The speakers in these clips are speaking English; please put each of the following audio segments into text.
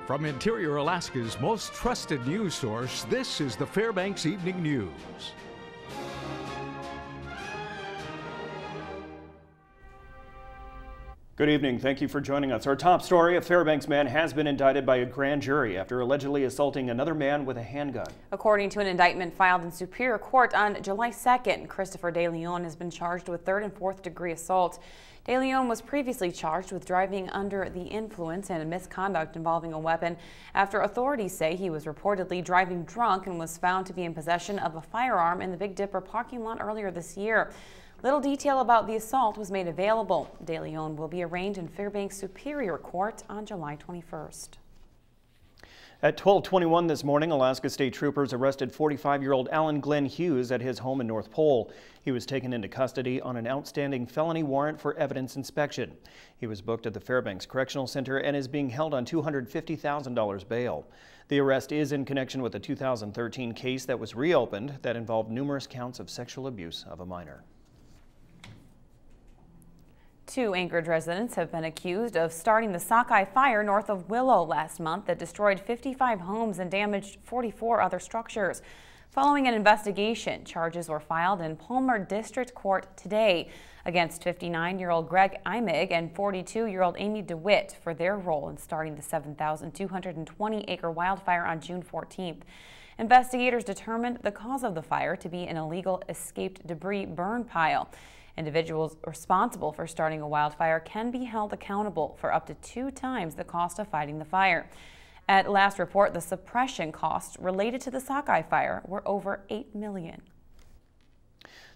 From Interior Alaska's most trusted news source, this is the Fbx Evening News. Good evening. Thank you for joining us. Our top story: a Fairbanks man has been indicted by a grand jury after allegedly assaulting another man with a handgun. According to an indictment filed in Superior Court on July 2nd, Christopher De Leon has been charged with 3rd and 4th degree assault. De Leon was previously charged with driving under the influence and misconduct involving a weapon after authorities say he was reportedly driving drunk and was found to be in possession of a firearm in the Big Dipper parking lot earlier this year. Little detail about the assault was made available. De Leon will be arraigned in Fairbanks Superior Court on July 21st. At 12:21 this morning, Alaska State Troopers arrested 45-year-old Alan Glenn Hughes at his home in North Pole. He was taken into custody on an outstanding felony warrant for evidence inspection. He was booked at the Fairbanks Correctional Center and is being held on $250,000 bail. The arrest is in connection with a 2013 case that was reopened that involved numerous counts of sexual abuse of a minor. 2 Anchorage residents have been accused of starting the sockeye fire north of Willow last month that destroyed 55 homes and damaged 44 other structures. Following an investigation, charges were filed in Palmer District Court today against 59-year-old Greg Imig and 42-year-old Amy DeWitt for their role in starting the 7,220-acre wildfire on June 14th. Investigators determined the cause of the fire to be an illegal escaped debris burn pile. Individuals responsible for starting a wildfire can be held accountable for up to 2 times the cost of fighting the fire. At last report, the suppression costs related to the sockeye fire were over $8 million.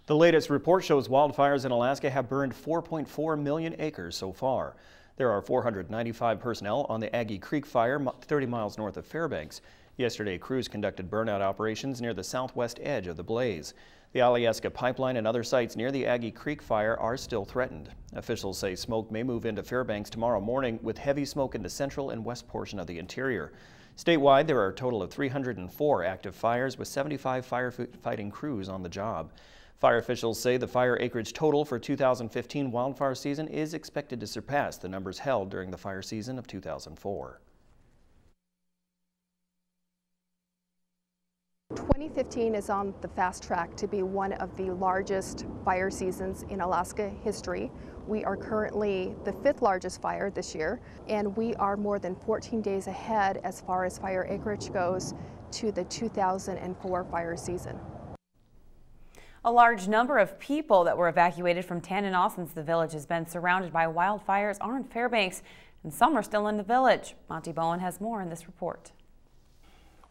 The latest report shows wildfires in Alaska have burned 4.4 million acres so far. There are 495 personnel on the Aggie Creek fire 30 miles north of Fairbanks. Yesterday, crews conducted burnout operations near the southwest edge of the blaze. The Alyeska pipeline and other sites near the Aggie Creek fire are still threatened. Officials say smoke may move into Fairbanks tomorrow morning with heavy smoke in the central and west portion of the interior. Statewide, there are a total of 304 active fires with 75 firefighting crews on the job. Fire officials say the fire acreage total for 2015 wildfire season is expected to surpass the numbers held during the fire season of 2004. 2015 is on the fast track to be one of the largest fire seasons in Alaska history. We are currently the 5th largest fire this year, and we are more than 14 days ahead as far as fire acreage goes to the 2004 fire season. A large number of people that were evacuated from Tanana since the village has been surrounded by wildfires are in Fairbanks, and some are still in the village. Monty Bowen has more in this report.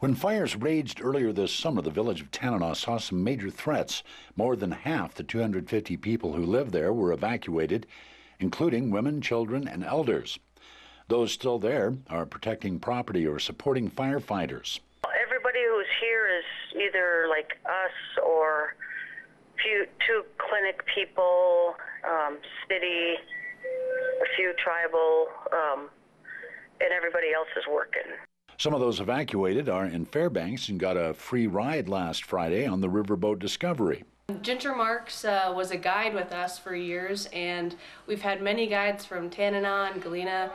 When fires raged earlier this summer, the village of Tanana saw some major threats. More than half the 250 people who live there were evacuated, including women, children, and elders. Those still there are protecting property or supporting firefighters. Everybody who's here is either like us or 2 clinic people, city, a few tribal, and everybody else is working. Some of those evacuated are in Fairbanks and got a free ride last Friday on the riverboat Discovery. Ginger Marks was a guide with us for years, and we've had many guides from Tanana and Galena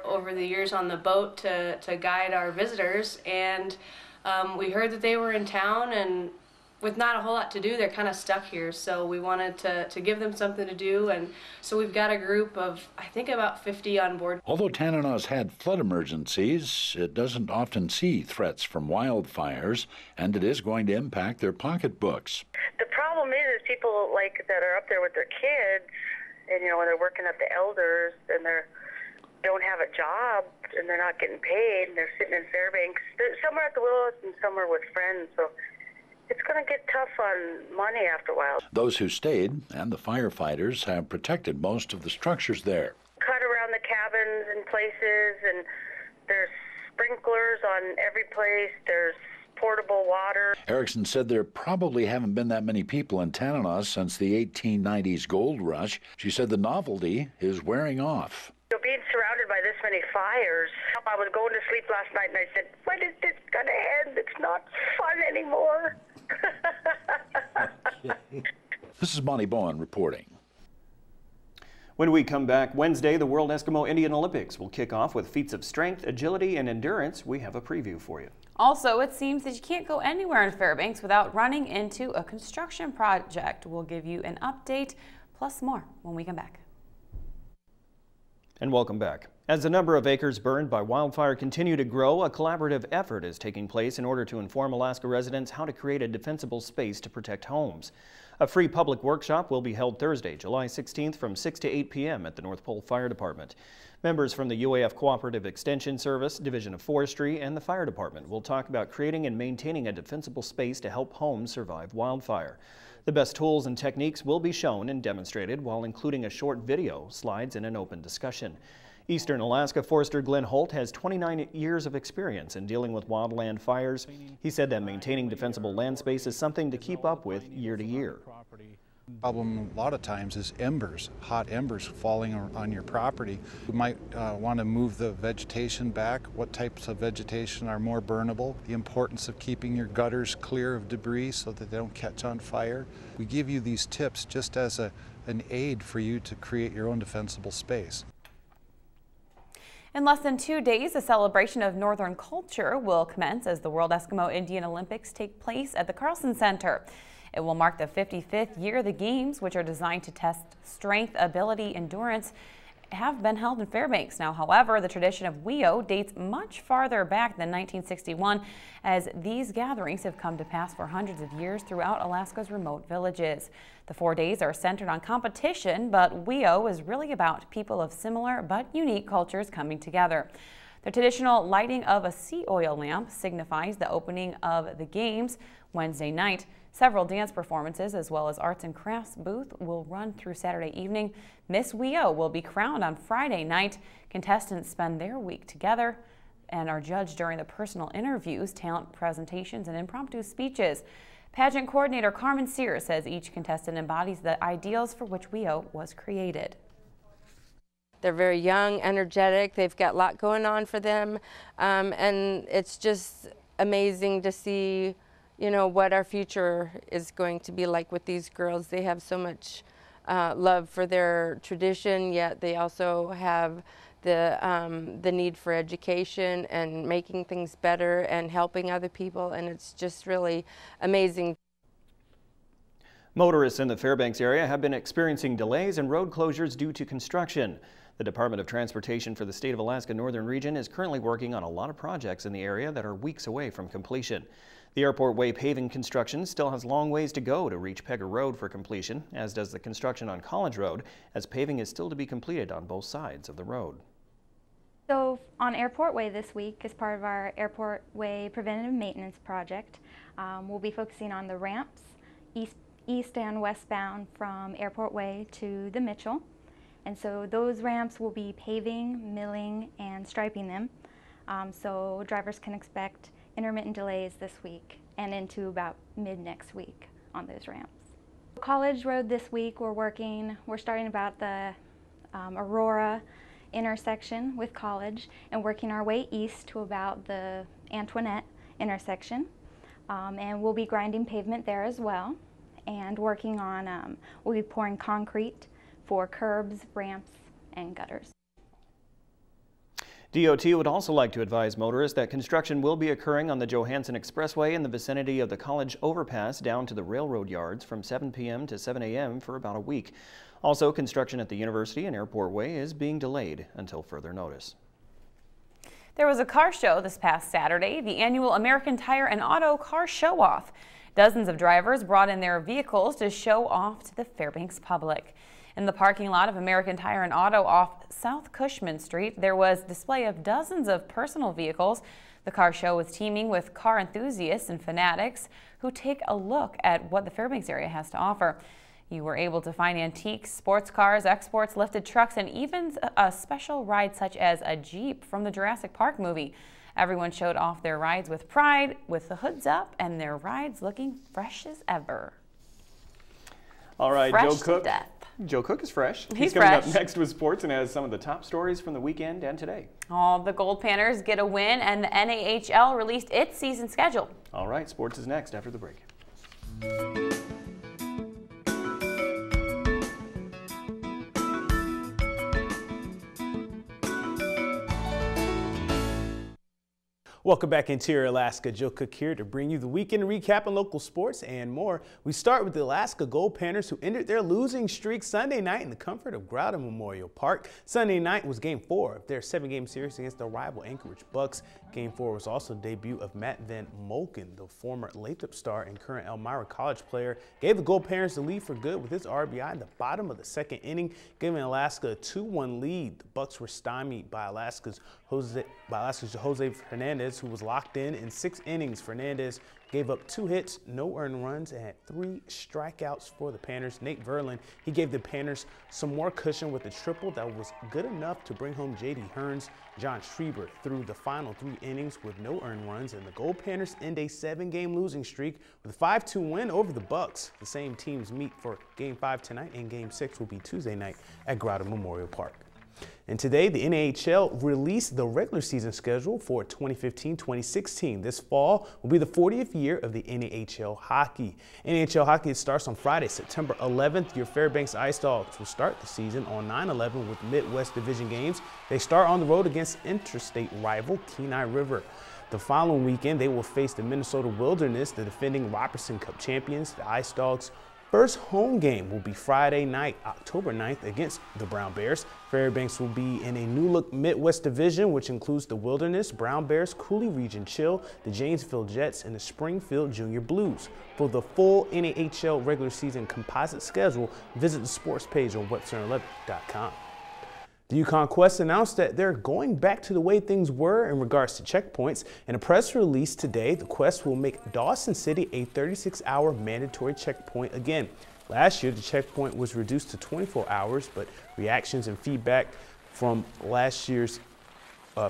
over the years on the boat to guide our visitors. And we heard that they were in town, and with not a whole lot to do, they're kind of stuck here. So we wanted to give them something to do, and so we've got a group of, I think, about 50 on board. Although Tanana's had flood emergencies, it doesn't often see threats from wildfires, and it is going to impact their pocketbooks. The problem is people like that are up there with their kids, and when they're working at the elders, and they don't have a job, and they're not getting paid, and they're sitting in Fairbanks. Some are at the Willows, and some are with friends. So it's going to get tough on money after a while. Those who stayed and the firefighters have protected most of the structures there. Cut around the cabins and places, and there's sprinklers on every place. There's portable water. Erickson said there probably haven't been that many people in Tanana since the 1890s gold rush. She said the novelty is wearing off. Being surrounded by this many fires, I was going to sleep last night and I said, when is this going to end? It's not fun anymore. This is Monty Bowen reporting. When we come back Wednesday, the World Eskimo Indian Olympics will kick off with feats of strength, agility, and endurance. We have a preview for you. Also, it seems that you can't go anywhere in Fairbanks without running into a construction project. We'll give you an update, plus more when we come back. And welcome back. As the number of acres burned by wildfire continue to grow, a collaborative effort is taking place in order to inform Alaska residents how to create a defensible space to protect homes. A free public workshop will be held Thursday, July 16th from 6 to 8 p.m. at the North Pole Fire Department. Members from the UAF Cooperative Extension Service, Division of Forestry, and the Fire Department will talk about creating and maintaining a defensible space to help homes survive wildfire. The best tools and techniques will be shown and demonstrated while including a short video, slides, and an open discussion. Eastern Alaska Forester Glenn Holt has 29 years of experience in dealing with wildland fires. He said that maintaining defensible land space is something to keep up with year to year. The problem a lot of times is embers, hot embers falling on your property. You might want to move the vegetation back. What types of vegetation are more burnable? The importance of keeping your gutters clear of debris so that they don't catch on fire. We give you these tips just as an aid for you to create your own defensible space. In less than 2 days, a celebration of Northern culture will commence as the World Eskimo Indian Olympics take place at the Carlson Center. It will mark the 55th year of the Games, which are designed to test strength, ability, endurance, have been held in Fairbanks. Now, however, the tradition of WEO dates much farther back than 1961, as these gatherings have come to pass for hundreds of years throughout Alaska's remote villages. The 4 days are centered on competition, but WEO is really about people of similar but unique cultures coming together. The traditional lighting of a sea oil lamp signifies the opening of the Games Wednesday night. Several dance performances as well as arts and crafts booth will run through Saturday evening. Miss WEO will be crowned on Friday night. Contestants spend their week together and are judged during the personal interviews, talent presentations, and impromptu speeches. Pageant coordinator Carmen Sears says each contestant embodies the ideals for which WEO was created. They're very young, energetic, they've got a lot going on for them, and it's just amazing to see, you know, what our future is going to be like with these girls. They have so much love for their tradition, yet they also have the need for education and making things better and helping other people, and it's just really amazing. Motorists in the Fairbanks area have been experiencing delays and road closures due to construction. The Department of Transportation for the State of Alaska Northern Region is currently working on a lot of projects in the area that are weeks away from completion. The Airport Way paving construction still has long ways to go to reach Pegger Road for completion, as does the construction on College Road, as paving is still to be completed on both sides of the road. So on Airport Way this week, as part of our Airport Way preventative maintenance project, we'll be focusing on the ramps east and westbound from Airport Way to the Mitchell. And so those ramps will be paving, milling, and striping them. So drivers can expect intermittent delays this week and into about mid next week on those ramps. College Road this week, we're starting about the Aurora intersection with College and working our way east to about the Antoinette intersection. And we'll be grinding pavement there as well, and working on, we'll be pouring concrete for curbs, ramps, and gutters. DOT would also like to advise motorists that construction will be occurring on the Johansson Expressway in the vicinity of the College Overpass down to the railroad yards from 7 p.m. to 7 a.m. for about a week. Also, construction at the University and Airport Way is being delayed until further notice. There was a car show this past Saturday, the annual American Tire and Auto Car Show-Off. Dozens of drivers brought in their vehicles to show off to the Fairbanks public. In the parking lot of American Tire and Auto off South Cushman Street, there was display of dozens of personal vehicles. The car show was teaming with car enthusiasts and fanatics who take a look at what the Fairbanks area has to offer. You were able to find antiques, sports cars, exports, lifted trucks, and even a special ride such as a Jeep from the Jurassic Park movie. Everyone showed off their rides with pride, with the hoods up, and their rides looking fresh as ever. All right, Fresh Joe Cook. to death. Joe Cook is fresh. He's coming fresh. up next with sports and has some of the top stories from the weekend and today. All the Gold Panthers get a win, and the NAHL released its season schedule. All right, sports is next after the break. Welcome back, Interior Alaska. Joe Cook here to bring you the weekend recap on local sports and more. We start with the Alaska Gold Panthers, who ended their losing streak Sunday night in the comfort of Groudon Memorial Park. Sunday night was Game 4 of their 7-game series against their rival Anchorage Bucks. Game 4 was also the debut of Matt Van Molken, the former Lathrop star and current Elmira College player. Gave the Gold Panthers the lead for good with his RBI in the bottom of the second inning, giving Alaska a 2-1 lead. The Bucks were stymied by Alaska's Jose Hernandez, who was locked in 6 innings. Fernandez gave up 2 hits, no earned runs, and had 3 strikeouts for the Panthers. Nate Verlin, he gave the Panthers some more cushion with a triple that was good enough to bring home J.D. Hearns. John Schreiber threw the final 3 innings with no earned runs, and the Gold Panthers end a 7-game losing streak with a 5-2 win over the Bucks. The same teams meet for Game 5 tonight, and Game 6 will be Tuesday night at Groudon Memorial Park. And today, the NHL released the regular season schedule for 2015-2016. This fall will be the 40th year of the NHL hockey. NHL hockey starts on Friday, September 11th. Your Fairbanks Ice Dogs will start the season on 9/11 with Midwest Division games. They start on the road against interstate rival Kenai River. The following weekend, they will face the Minnesota Wilderness, the defending Robertson Cup champions. The Ice Dogs' first home game will be Friday night, October 9th against the Brown Bears. Fairbanks will be in a new-look Midwest Division, which includes the Wilderness, Brown Bears, Cooley Region Chill, the Janesville Jets, and the Springfield Junior Blues. For the full NHL regular season composite schedule, visit the sports page on webcenter11.com. The Yukon Quest announced that they're going back to the way things were in regards to checkpoints. In a press release today, the Quest will make Dawson City a 36-hour mandatory checkpoint again. Last year, the checkpoint was reduced to 24 hours, but reactions and feedback from last year's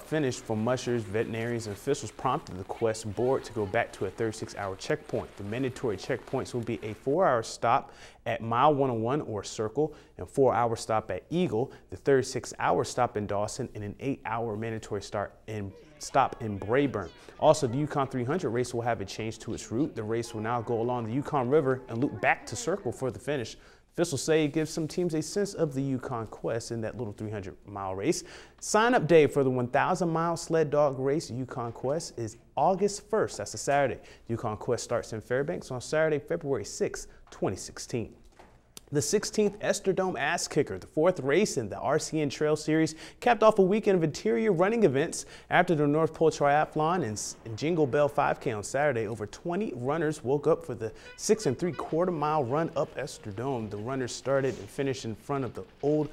finish from mushers, veterinarians, and officials prompted the Quest board to go back to a 36-hour checkpoint. The mandatory checkpoints will be a 4-hour stop at Mile 101 or Circle, and 4-hour stop at Eagle, the 36-hour stop in Dawson, and an 8-hour mandatory stop in Brayburn. Also, the Yukon 300 race will have a change to its route. The race will now go along the Yukon River and loop back to Circle for the finish. Officials say it gives some teams a sense of the Yukon Quest in that little 300-mile race. Sign-up day for the 1,000-mile sled dog race, Yukon Quest, is August 1st. That's a Saturday. Yukon Quest starts in Fairbanks on Saturday, February 6, 2016. The 16th Esterdome Ass Kicker, the 4th race in the RCN Trail Series, capped off a weekend of interior running events. After the North Pole Triathlon and Jingle Bell 5K on Saturday, over 20 runners woke up for the 6 3/4-mile run up Esterdome. The runners started and finished in front of the old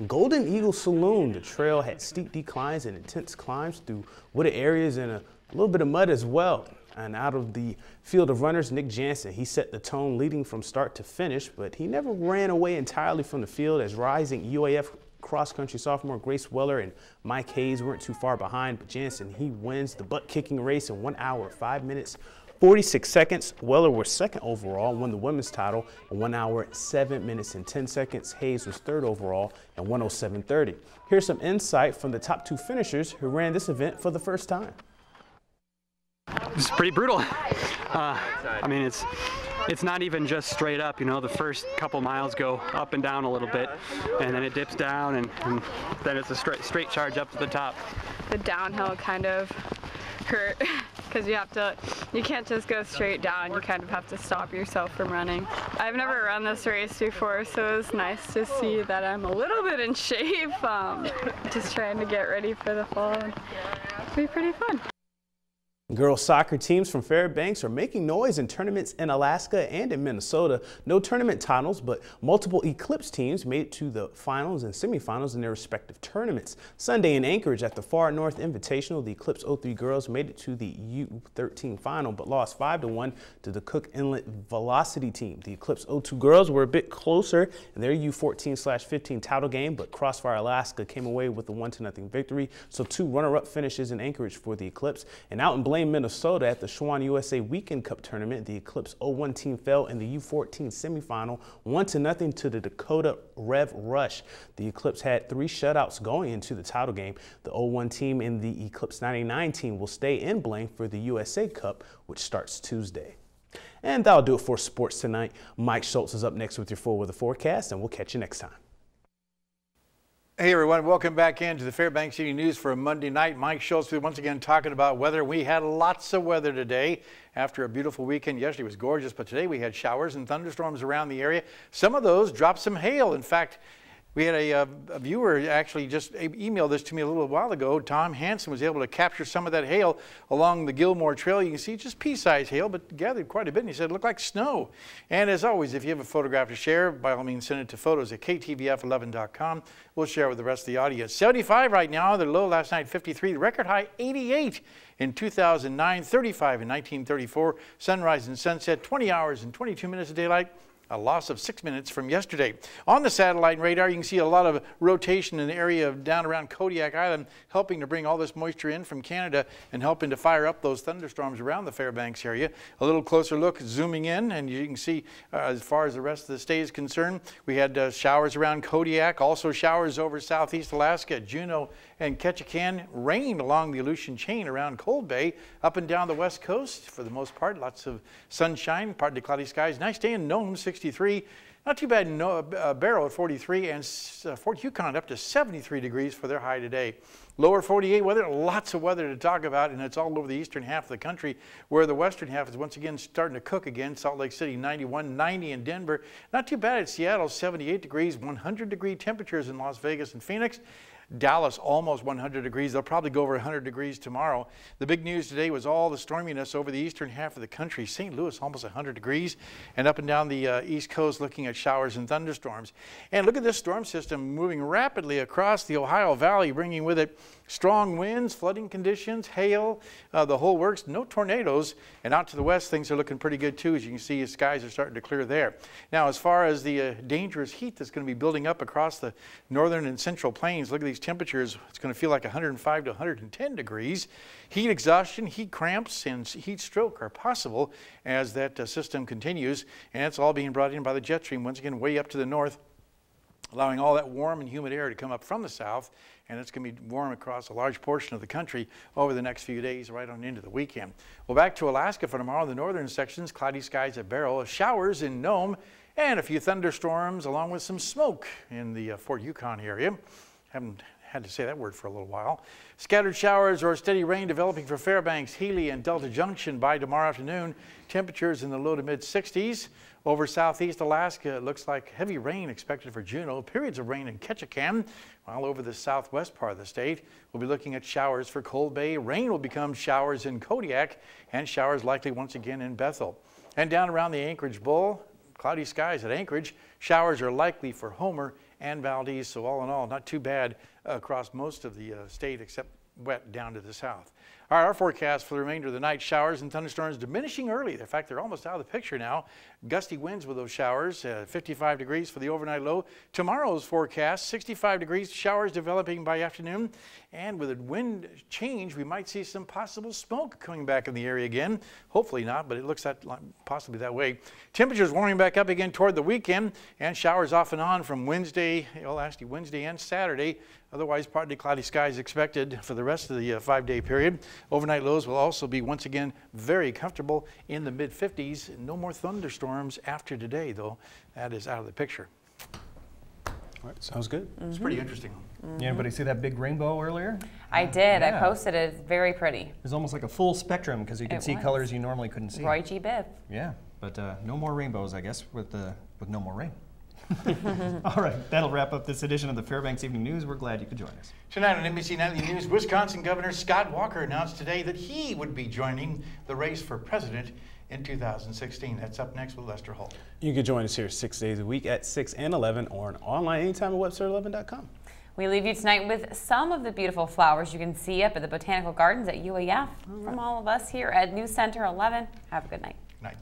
Golden Eagle Saloon. The trail had steep declines and intense climbs through wooded areas and a little bit of mud as well. And out of the field of runners, Nick Jansen, he set the tone leading from start to finish, but he never ran away entirely from the field as rising UAF cross-country sophomore Grace Weller and Mike Hayes weren't too far behind. But Jansen, he wins the butt-kicking race in 1 hour, 5 minutes, 46 seconds. Weller was second overall, won the women's title in 1 hour, 7 minutes and 10 seconds. Hayes was third overall in 1:07:30. Here's some insight from the top 2 finishers who ran this event for the first time. It's pretty brutal. I mean, it's not even just straight up, you know. The first couple miles go up and down a little bit, and then it dips down, and then it's a straight charge up to the top. The downhill kind of hurt because you can't just go straight down. You kind of have to stop yourself from running. I've never run this race before, so it was nice to see that I'm a little bit in shape. Just trying to get ready for the fall. It'll be pretty fun. Girls soccer teams from Fairbanks are making noise in tournaments in Alaska and in Minnesota. No tournament titles, but multiple Eclipse teams made it to the finals and semifinals in their respective tournaments. Sunday in Anchorage at the Far North Invitational, the Eclipse 03 girls made it to the U13 final, but lost 5-1 to the Cook Inlet Velocity team. The Eclipse 02 girls were a bit closer in their U14/15 title game, but Crossfire Alaska came away with a 1-0 victory. So 2 runner-up finishes in Anchorage for the Eclipse. And out in Blaine, Minnesota at the Schwann USA Weekend Cup Tournament, the Eclipse 01 team fell in the U14 semifinal 1-0 to the Dakota Rev Rush. The Eclipse had 3 shutouts going into the title game. The 01 team and the Eclipse 99 team will stay in Blaine for the USA Cup, which starts Tuesday. And that'll do it for sports tonight. Mike Schultz is up next with your full weather forecast, and we'll catch you next time. Hey everyone, welcome back into the Fairbanks Evening News for a Monday night. Mike Schultz once again talking about weather. We had lots of weather today after a beautiful weekend. Yesterday was gorgeous, but today we had showers and thunderstorms around the area. Some of those dropped some hail. In fact, we had a viewer actually just emailed this to me a little while ago. Tom Hansen was able to capture some of that hail along the Gilmore Trail. You can see just pea-sized hail, but gathered quite a bit. And he said it looked like snow. And as always, if you have a photograph to share, by all means send it to photos@ktvf11.com. We'll share with the rest of the audience. 75 right now. The low last night 53. The record high 88 in 2009, 35 in 1934. Sunrise and sunset 20 hours and 22 minutes of daylight. A loss of 6 minutes from yesterday. On the satellite radar, you can see a lot of rotation in the area of down around Kodiak Island, helping to bring all this moisture in from Canada and helping to fire up those thunderstorms around the Fairbanks area. A little closer look, zooming in, and you can see as far as the rest of the state is concerned, we had showers around Kodiak, also showers over southeast Alaska, Juneau and Ketchikan, rain along the Aleutian Chain around Cold Bay, up and down the west coast for the most part. Lots of sunshine, partly cloudy skies. Nice day in Nome, 63. Not too bad in Barrow at 43, and Fort Yukon up to 73 degrees for their high today. Lower 48 weather, lots of weather to talk about, and it's all over the eastern half of the country, where the western half is once again starting to cook again. Salt Lake City 91, 90 in Denver. Not too bad at Seattle, 78 degrees, 100-degree temperatures in Las Vegas and Phoenix. Dallas almost 100 degrees. They'll probably go over 100 degrees tomorrow. The big news today was all the storminess over the eastern half of the country. St. Louis almost 100 degrees, and up and down the east coast looking at showers and thunderstorms. And look at this storm system moving rapidly across the Ohio Valley, bringing with it strong winds, flooding conditions, hail, the whole works. No tornadoes. And out to the west, things are looking pretty good too. As you can see, the skies are starting to clear there. Now, as far as the dangerous heat that's going to be building up across the northern and central plains, look at these temperatures. It's going to feel like 105 to 110 degrees. Heat exhaustion, heat cramps, and heat stroke are possible as that system continues. And it's all being brought in by the jet stream, once again, way up to the north, allowing all that warm and humid air to come up from the south, and it's going to be warm across a large portion of the country over the next few days, right on into the weekend. Well, back to Alaska for tomorrow. The northern sections, cloudy skies at Barrow, showers in Nome, and a few thunderstorms along with some smoke in the Fort Yukon area. Haven't had to say that word for a little while. Scattered showers or steady rain developing for Fairbanks, Healy, and Delta Junction by tomorrow afternoon. Temperatures in the low to mid 60s. Over southeast Alaska, it looks like heavy rain expected for Juneau. Periods of rain in Ketchikan. While over the southwest part of the state, we'll be looking at showers for Cold Bay. Rain will become showers in Kodiak, and showers likely once again in Bethel. And down around the Anchorage Bowl, cloudy skies at Anchorage. Showers are likely for Homer and Valdez, so all in all, not too bad across most of the state, except wet down to the south. All right, our forecast for the remainder of the night, showers and thunderstorms diminishing early. In fact, they're almost out of the picture now. Gusty winds with those showers, 55 degrees for the overnight low. Tomorrow's forecast, 65 degrees, showers developing by afternoon. And with a wind change, we might see some possible smoke coming back in the area again. Hopefully not, but it looks possibly that way. Temperatures warming back up again toward the weekend, and showers off and on from Wednesday, well, actually Wednesday and Saturday. Otherwise, partly cloudy skies expected for the rest of the 5-day period. Overnight lows will also be once again very comfortable in the mid-50s. No more thunderstorms after today, though. That is out of the picture. All right, sounds good. It's pretty interesting. Yeah, anybody see that big rainbow earlier? I did. Yeah. I posted it. It's very pretty. It was almost like a full spectrum because you could see colors you normally couldn't see. Roy G. Biv. Yeah, but no more rainbows, I guess, with no more rain. All right, that'll wrap up this edition of the Fairbanks Evening News. We're glad you could join us. Tonight on NBC Nightly News, Wisconsin Governor Scott Walker announced today that he would be joining the race for president in 2016. That's up next with Lester Holt. You can join us here 6 days a week at 6 and 11 or online anytime at webster11.com. We leave you tonight with some of the beautiful flowers you can see up at the Botanical Gardens at UAF. From all of us here at News Center 11, have a good night. Good night.